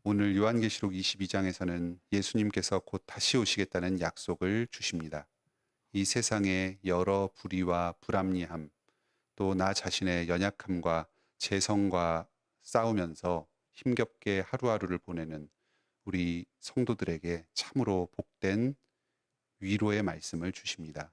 오늘 요한계시록 22장에서는 예수님께서 곧 다시 오시겠다는 약속을 주십니다. 이 세상의 여러 불의와 불합리함, 또 나 자신의 연약함과 재성과 싸우면서 힘겹게 하루하루를 보내는 우리 성도들에게 참으로 복된 위로의 말씀을 주십니다.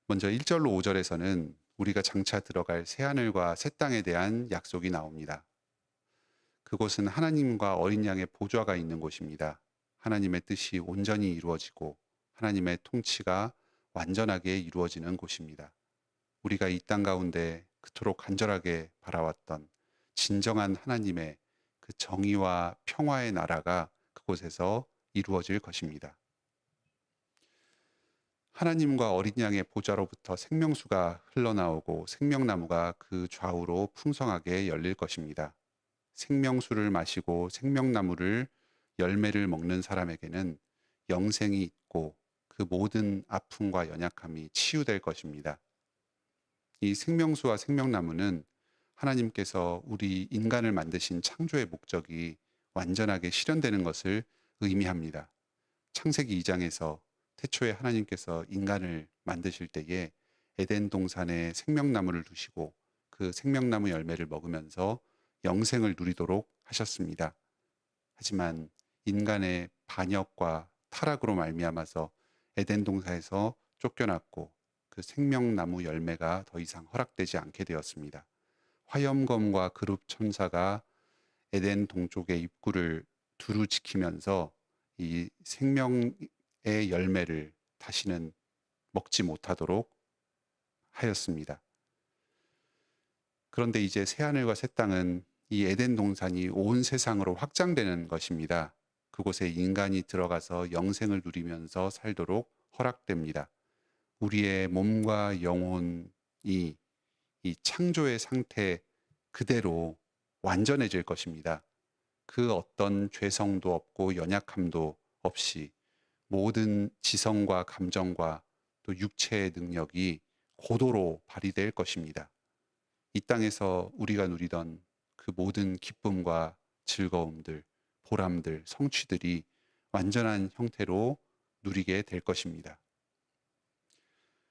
먼저 1절로 5절에서는 우리가 장차 들어갈 새하늘과 새 땅에 대한 약속이 나옵니다. 그곳은 하나님과 어린 양의 보좌가 있는 곳입니다. 하나님의 뜻이 온전히 이루어지고 하나님의 통치가 완전하게 이루어지는 곳입니다. 우리가 이 땅 가운데 그토록 간절하게 바라왔던 진정한 하나님의 그 정의와 평화의 나라가 그곳에서 이루어질 것입니다. 하나님과 어린 양의 보좌로부터 생명수가 흘러나오고 생명나무가 그 좌우로 풍성하게 열릴 것입니다. 생명수를 마시고 생명나무를 열매를 먹는 사람에게는 영생이 있고 그 모든 아픔과 연약함이 치유될 것입니다. 이 생명수와 생명나무는 하나님께서 우리 인간을 만드신 창조의 목적이 완전하게 실현되는 것을 의미합니다. 창세기 2장에서 태초에 하나님께서 인간을 만드실 때에 에덴 동산에 생명나무를 두시고 그 생명나무 열매를 먹으면서 영생을 누리도록 하셨습니다. 하지만 인간의 반역과 타락으로 말미암아서 에덴 동산에서 쫓겨났고 그 생명나무 열매가 더 이상 허락되지 않게 되었습니다. 화염검과 그룹 천사가 에덴 동쪽의 입구를 두루 지키면서 이 생명의 열매를 다시는 먹지 못하도록 하였습니다. 그런데 이제 새하늘과 새 땅은 이 에덴 동산이 온 세상으로 확장되는 것입니다. 그곳에 인간이 들어가서 영생을 누리면서 살도록 허락됩니다. 우리의 몸과 영혼이 이 창조의 상태 그대로 완전해질 것입니다. 그 어떤 죄성도 없고 연약함도 없이 모든 지성과 감정과 또 육체의 능력이 고도로 발휘될 것입니다. 이 땅에서 우리가 누리던 그 모든 기쁨과 즐거움들, 보람들, 성취들이 완전한 형태로 누리게 될 것입니다.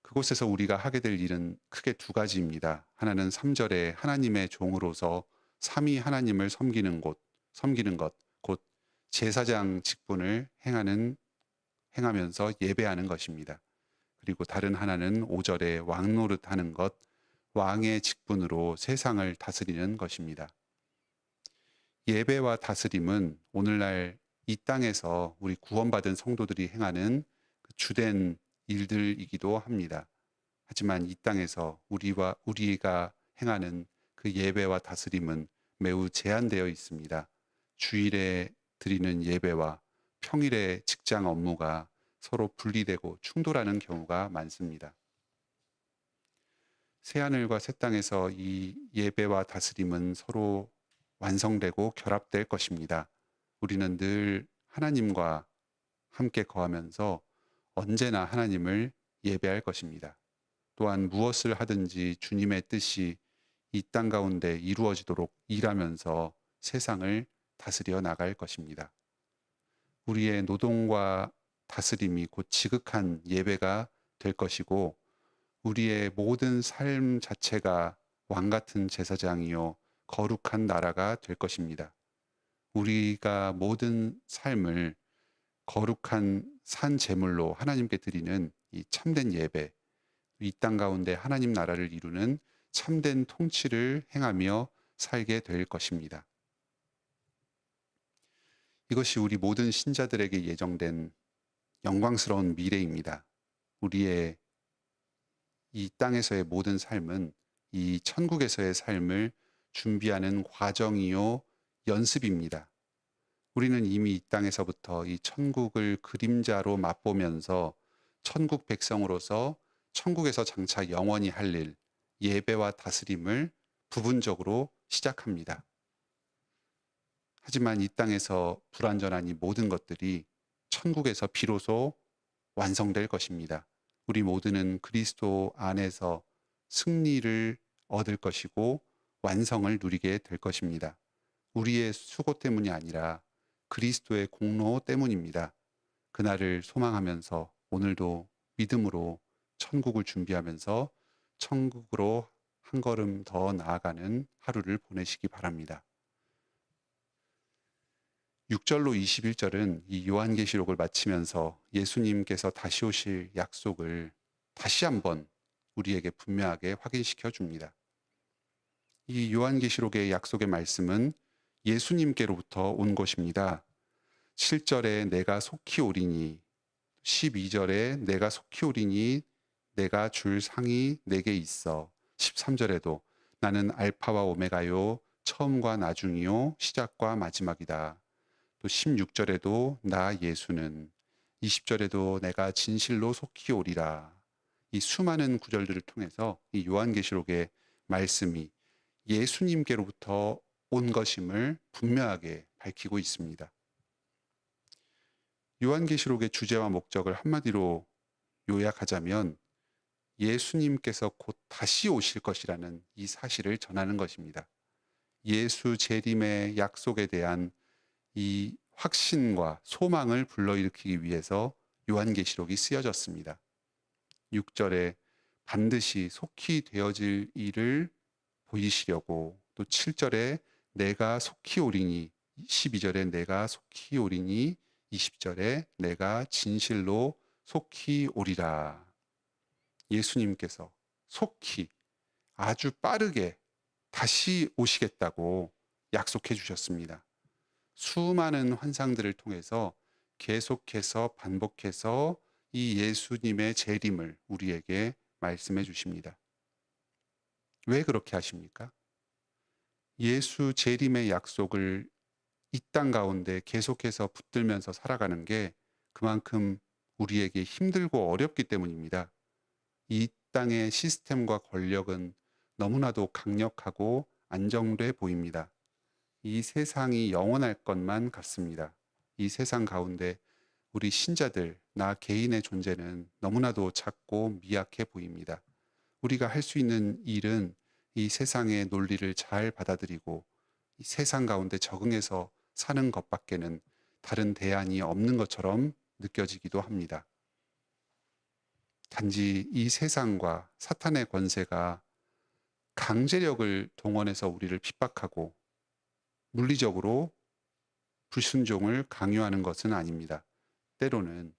그곳에서 우리가 하게 될 일은 크게 두 가지입니다. 하나는 3절에 하나님의 종으로서 삼위 하나님을 섬기는 것, 곧 제사장 직분을 행하면서 예배하는 것입니다. 그리고 다른 하나는 5절에 왕 노릇하는 것, 왕의 직분으로 세상을 다스리는 것입니다. 예배와 다스림은 오늘날 이 땅에서 우리 구원받은 성도들이 행하는 그 주된 일들이기도 합니다. 하지만 이 땅에서 우리가 행하는 그 예배와 다스림은 매우 제한되어 있습니다. 주일에 드리는 예배와 평일의 직장 업무가 서로 분리되고 충돌하는 경우가 많습니다. 새하늘과 새 땅에서 이 예배와 다스림은 서로 완성되고 결합될 것입니다. 우리는 늘 하나님과 함께 거하면서 언제나 하나님을 예배할 것입니다. 또한 무엇을 하든지 주님의 뜻이 이 땅 가운데 이루어지도록 일하면서 세상을 다스려 나갈 것입니다. 우리의 노동과 다스림이 곧 지극한 예배가 될 것이고 우리의 모든 삶 자체가 왕 같은 제사장이요 거룩한 나라가 될 것입니다. 우리가 모든 삶을 거룩한 산 제물로 하나님께 드리는 이 참된 예배, 이 땅 가운데 하나님 나라를 이루는 참된 통치를 행하며 살게 될 것입니다. 이것이 우리 모든 신자들에게 예정된 영광스러운 미래입니다. 우리의 이 땅에서의 모든 삶은 이 천국에서의 삶을 준비하는 과정이요 연습입니다. 우리는 이미 이 땅에서부터 이 천국을 그림자로 맛보면서 천국 백성으로서 천국에서 장차 영원히 할 일, 예배와 다스림을 부분적으로 시작합니다. 하지만 이 땅에서 불완전한 이 모든 것들이 천국에서 비로소 완성될 것입니다. 우리 모두는 그리스도 안에서 승리를 얻을 것이고 완성을 누리게 될 것입니다. 우리의 수고 때문이 아니라 그리스도의 공로 때문입니다. 그날을 소망하면서 오늘도 믿음으로 천국을 준비하면서 천국으로 한 걸음 더 나아가는 하루를 보내시기 바랍니다. 6절로 21절은 이 요한계시록을 마치면서 예수님께서 다시 오실 약속을 다시 한번 우리에게 분명하게 확인시켜 줍니다. 이 요한계시록의 약속의 말씀은 예수님께로부터 온 것입니다. 7절에 내가 속히 오리니, 12절에 내가 속히 오리니 내가 줄 상이 내게 있어. 13절에도 나는 알파와 오메가요 처음과 나중이요 시작과 마지막이다. 또 16절에도 나 예수는, 20절에도 내가 진실로 속히 오리라. 이 수많은 구절들을 통해서 이 요한계시록의 말씀이 예수님께로부터 온 것임을 분명하게 밝히고 있습니다. 요한계시록의 주제와 목적을 한마디로 요약하자면 예수님께서 곧 다시 오실 것이라는 이 사실을 전하는 것입니다. 예수 재림의 약속에 대한 이 확신과 소망을 불러일으키기 위해서 요한계시록이 쓰여졌습니다. 6절에 반드시 속히 되어질 일을 보이시려고, 또 7절에 내가 속히 오리니, 12절에 내가 속히 오리니, 20절에 내가 진실로 속히 오리라. 예수님께서 속히 아주 빠르게 다시 오시겠다고 약속해 주셨습니다. 수많은 환상들을 통해서 계속해서 반복해서 이 예수님의 재림을 우리에게 말씀해 주십니다. 왜 그렇게 하십니까? 예수 재림의 약속을 이 땅 가운데 계속해서 붙들면서 살아가는 게 그만큼 우리에게 힘들고 어렵기 때문입니다. 이 땅의 시스템과 권력은 너무나도 강력하고 안정돼 보입니다. 이 세상이 영원할 것만 같습니다. 이 세상 가운데 우리 신자들, 나 개인의 존재는 너무나도 작고 미약해 보입니다. 우리가 할 수 있는 일은 이 세상의 논리를 잘 받아들이고 이 세상 가운데 적응해서 사는 것밖에는 다른 대안이 없는 것처럼 느껴지기도 합니다. 단지 이 세상과 사탄의 권세가 강제력을 동원해서 우리를 핍박하고 물리적으로 불순종을 강요하는 것은 아닙니다. 때로는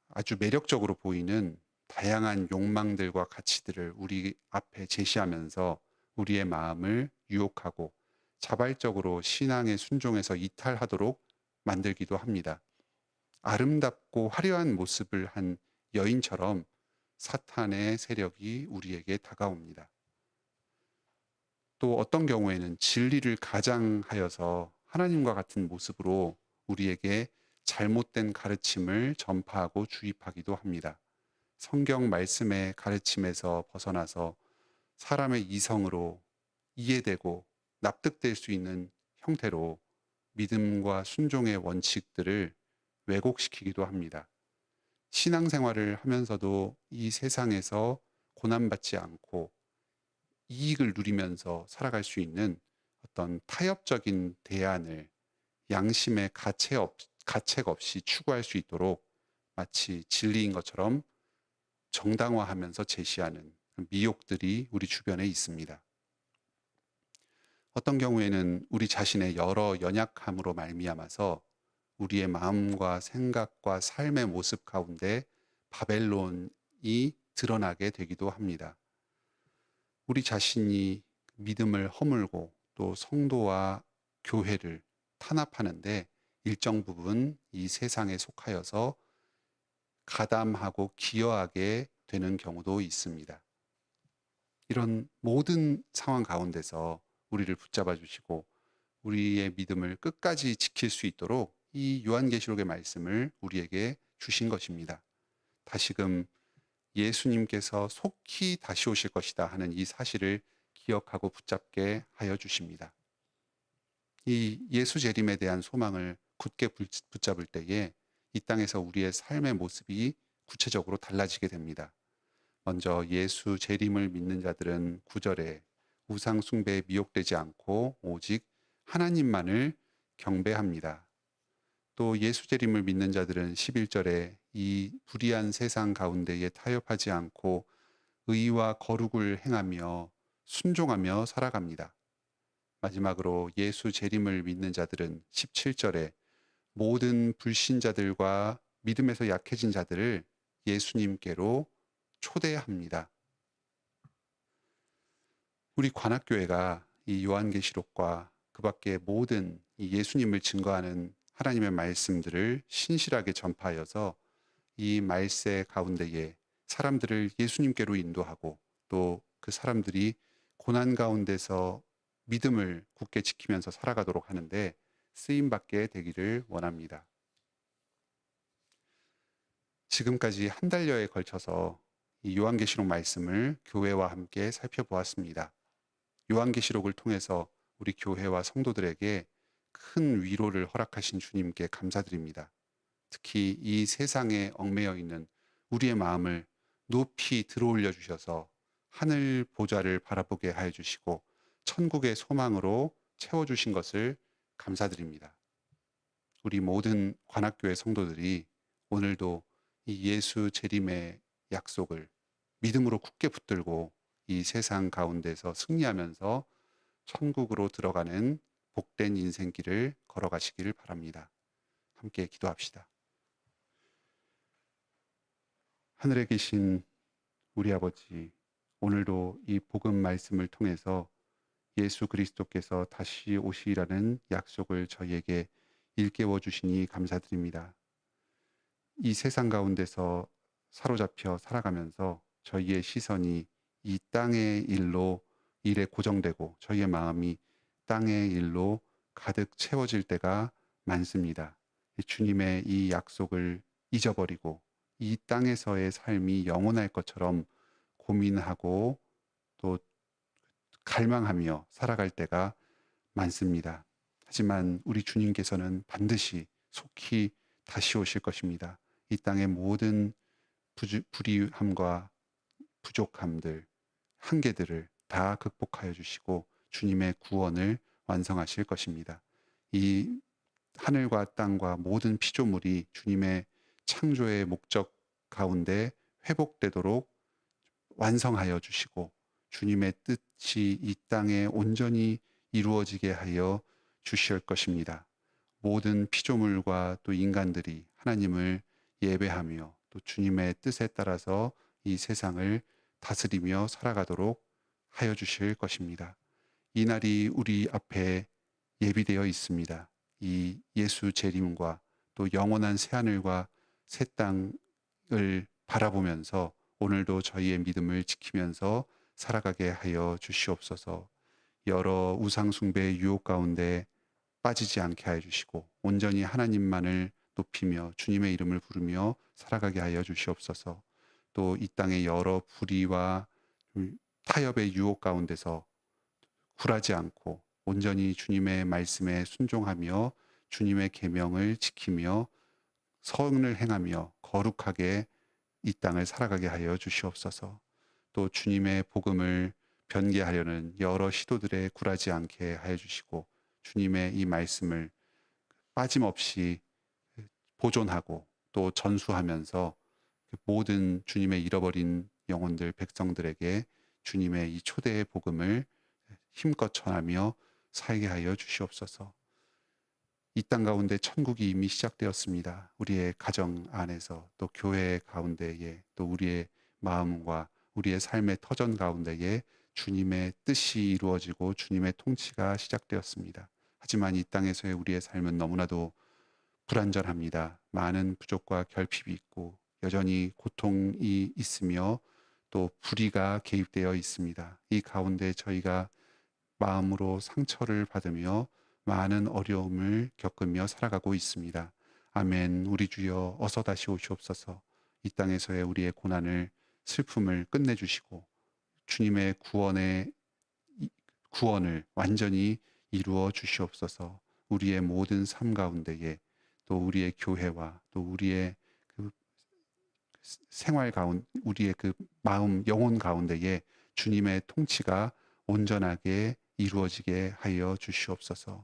아주 매력적으로 보이는 다양한 욕망들과 가치들을 우리 앞에 제시하면서 우리의 마음을 유혹하고 자발적으로 신앙에 순종해서 이탈하도록 만들기도 합니다. 아름답고 화려한 모습을 한 여인처럼 사탄의 세력이 우리에게 다가옵니다. 또 어떤 경우에는 진리를 가장하여서 하나님과 같은 모습으로 우리에게 잘못된 가르침을 전파하고 주입하기도 합니다. 성경 말씀의 가르침에서 벗어나서 사람의 이성으로 이해되고 납득될 수 있는 형태로 믿음과 순종의 원칙들을 왜곡시키기도 합니다. 신앙생활을 하면서도 이 세상에서 고난받지 않고 이익을 누리면서 살아갈 수 있는 어떤 타협적인 대안을 양심의 가책 없이 추구할 수 있도록 마치 진리인 것처럼 정당화하면서 제시하는 미혹들이 우리 주변에 있습니다. 어떤 경우에는 우리 자신의 여러 연약함으로 말미암아서 우리의 마음과 생각과 삶의 모습 가운데 바벨론이 드러나게 되기도 합니다. 우리 자신이 믿음을 허물고 또 성도와 교회를 탄압하는데 일정 부분 이 세상에 속하여서 가담하고 기여하게 되는 경우도 있습니다. 이런 모든 상황 가운데서 우리를 붙잡아 주시고 우리의 믿음을 끝까지 지킬 수 있도록 이 요한계시록의 말씀을 우리에게 주신 것입니다. 다시금 예수님께서 속히 다시 오실 것이다 하는 이 사실을 기억하고 붙잡게 하여 주십니다. 이 예수 재림에 대한 소망을 굳게 붙잡을 때에 이 땅에서 우리의 삶의 모습이 구체적으로 달라지게 됩니다. 먼저 예수 재림을 믿는 자들은 9절에 우상 숭배에 미혹되지 않고 오직 하나님만을 경배합니다. 또 예수 재림을 믿는 자들은 11절에 이 불의한 세상 가운데에 타협하지 않고 의와 거룩을 행하며 순종하며 살아갑니다. 마지막으로 예수 재림을 믿는 자들은 17절에 모든 불신자들과 믿음에서 약해진 자들을 예수님께로 초대합니다. 우리 관악교회가 이 요한계시록과 그 밖에 모든 이 예수님을 증거하는 하나님의 말씀들을 신실하게 전파하여서 이 말세 가운데에 사람들을 예수님께로 인도하고 또 그 사람들이 고난 가운데서 믿음을 굳게 지키면서 살아가도록 하는데 쓰임받게 되기를 원합니다. 지금까지 한 달여에 걸쳐서 이 요한계시록 말씀을 교회와 함께 살펴보았습니다. 요한계시록을 통해서 우리 교회와 성도들에게 큰 위로를 허락하신 주님께 감사드립니다. 특히 이 세상에 얽매여 있는 우리의 마음을 높이 들어올려 주셔서 하늘 보좌를 바라보게 하여 주시고 천국의 소망으로 채워주신 것을 감사드립니다. 우리 모든 관악교회 성도들이 오늘도 이 예수 재림의 약속을 믿음으로 굳게 붙들고 이 세상 가운데서 승리하면서 천국으로 들어가는 복된 인생길을 걸어가시기를 바랍니다. 함께 기도합시다. 하늘에 계신 우리 아버지, 오늘도 이 복음 말씀을 통해서 예수 그리스도께서 다시 오시리라는 약속을 저희에게 일깨워 주시니 감사드립니다. 이 세상 가운데서 사로잡혀 살아가면서 저희의 시선이 이 땅의 일에 고정되고 저희의 마음이 땅의 일로 가득 채워질 때가 많습니다. 주님의 이 약속을 잊어버리고 이 땅에서의 삶이 영원할 것처럼 고민하고 또 갈망하며 살아갈 때가 많습니다. 하지만 우리 주님께서는 반드시 속히 다시 오실 것입니다. 이 땅의 모든 불의함과 부족함들, 한계들을 다 극복하여 주시고 주님의 구원을 완성하실 것입니다. 이 하늘과 땅과 모든 피조물이 주님의 창조의 목적 가운데 회복되도록 완성하여 주시고 주님의 뜻이 이 땅에 온전히 이루어지게 하여 주실 것입니다. 모든 피조물과 또 인간들이 하나님을 예배하며 또 주님의 뜻에 따라서 이 세상을 다스리며 살아가도록 하여 주실 것입니다. 이 날이 우리 앞에 예비되어 있습니다. 이 예수 재림과 또 영원한 새하늘과 새 땅을 바라보면서 오늘도 저희의 믿음을 지키면서 살아가게 하여 주시옵소서. 여러 우상 숭배의 유혹 가운데 빠지지 않게 하여 주시고 온전히 하나님만을 높이며 주님의 이름을 부르며 살아가게 하여 주시옵소서. 또 이 땅의 여러 불의와 타협의 유혹 가운데서 굴하지 않고 온전히 주님의 말씀에 순종하며 주님의 계명을 지키며 선을 행하며 거룩하게 이 땅을 살아가게 하여 주시옵소서. 또 주님의 복음을 변개하려는 여러 시도들에 굴하지 않게 하여 주시고 주님의 이 말씀을 빠짐없이 보존하고 또 전수하면서 모든 주님의 잃어버린 영혼들 백성들에게 주님의 이 초대의 복음을 힘껏 전하며 살게 하여 주시옵소서. 이 땅 가운데 천국이 이미 시작되었습니다. 우리의 가정 안에서 또 교회 가운데에 또 우리의 마음과 우리의 삶의 터전 가운데에 주님의 뜻이 이루어지고 주님의 통치가 시작되었습니다. 하지만 이 땅에서의 우리의 삶은 너무나도 불안전합니다. 많은 부족과 결핍이 있고 여전히 고통이 있으며 또 불의가 개입되어 있습니다. 이 가운데 저희가 마음으로 상처를 받으며 많은 어려움을 겪으며 살아가고 있습니다. 아멘. 우리 주여 어서 다시 오시옵소서. 이 땅에서의 우리의 고난을 슬픔을 끝내주시고 주님의 구원을 완전히 이루어 주시옵소서. 우리의 모든 삶 가운데에 또 우리의 교회와 또 우리의 그 생활 가운데 우리의 그 마음 영혼 가운데에 주님의 통치가 온전하게 이루어지게 하여 주시옵소서.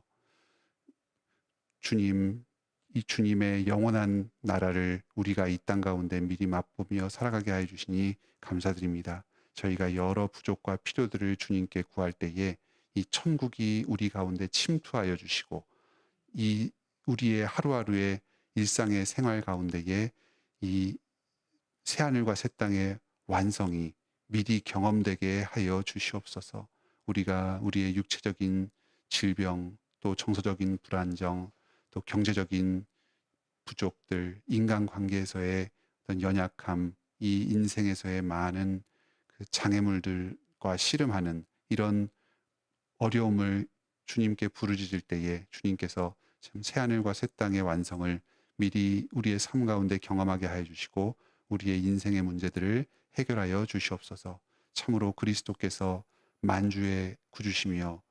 주님, 이 주님의 영원한 나라를 우리가 이 땅 가운데 미리 맛보며 살아가게 하여 주시니 감사드립니다. 저희가 여러 부족과 필요들을 주님께 구할 때에 이 천국이 우리 가운데 침투하여 주시고 이 우리의 하루하루의 일상의 생활 가운데에 이 새하늘과 새 땅의 완성이 미리 경험되게 하여 주시옵소서. 우리가 우리의 육체적인 질병, 또 정서적인 불안정, 또 경제적인 부족들, 인간관계에서의 어떤 연약함, 이 인생에서의 많은 그 장애물들과 씨름하는 이런 어려움을 주님께 부르짖을 때에 주님께서 참 새하늘과 새 땅의 완성을 미리 우리의 삶 가운데 경험하게 하여 주시고 우리의 인생의 문제들을 해결하여 주시옵소서. 참으로 그리스도께서 만주의 구주시며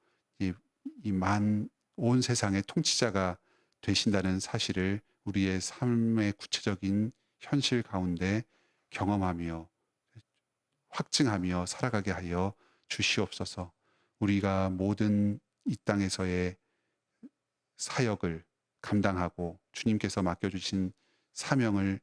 온 세상의 통치자가 되신다는 사실을 우리의 삶의 구체적인 현실 가운데 경험하며 확증하며 살아가게 하여 주시옵소서. 우리가 모든 이 땅에서의 사역을 감당하고 주님께서 맡겨주신 사명을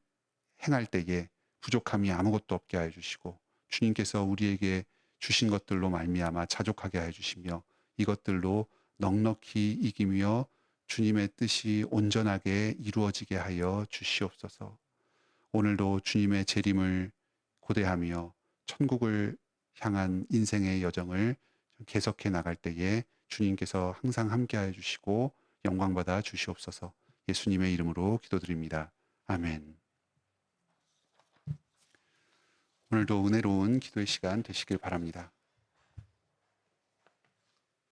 행할 때에 부족함이 아무것도 없게 하여 주시고 주님께서 우리에게 주신 것들로 말미암아 자족하게 하여 주시며 이것들로 넉넉히 이기며 주님의 뜻이 온전하게 이루어지게 하여 주시옵소서. 오늘도 주님의 재림을 고대하며 천국을 향한 인생의 여정을 계속해 나갈 때에 주님께서 항상 함께하여 주시고 영광받아 주시옵소서. 예수님의 이름으로 기도드립니다. 아멘. 오늘도 은혜로운 기도의 시간 되시길 바랍니다.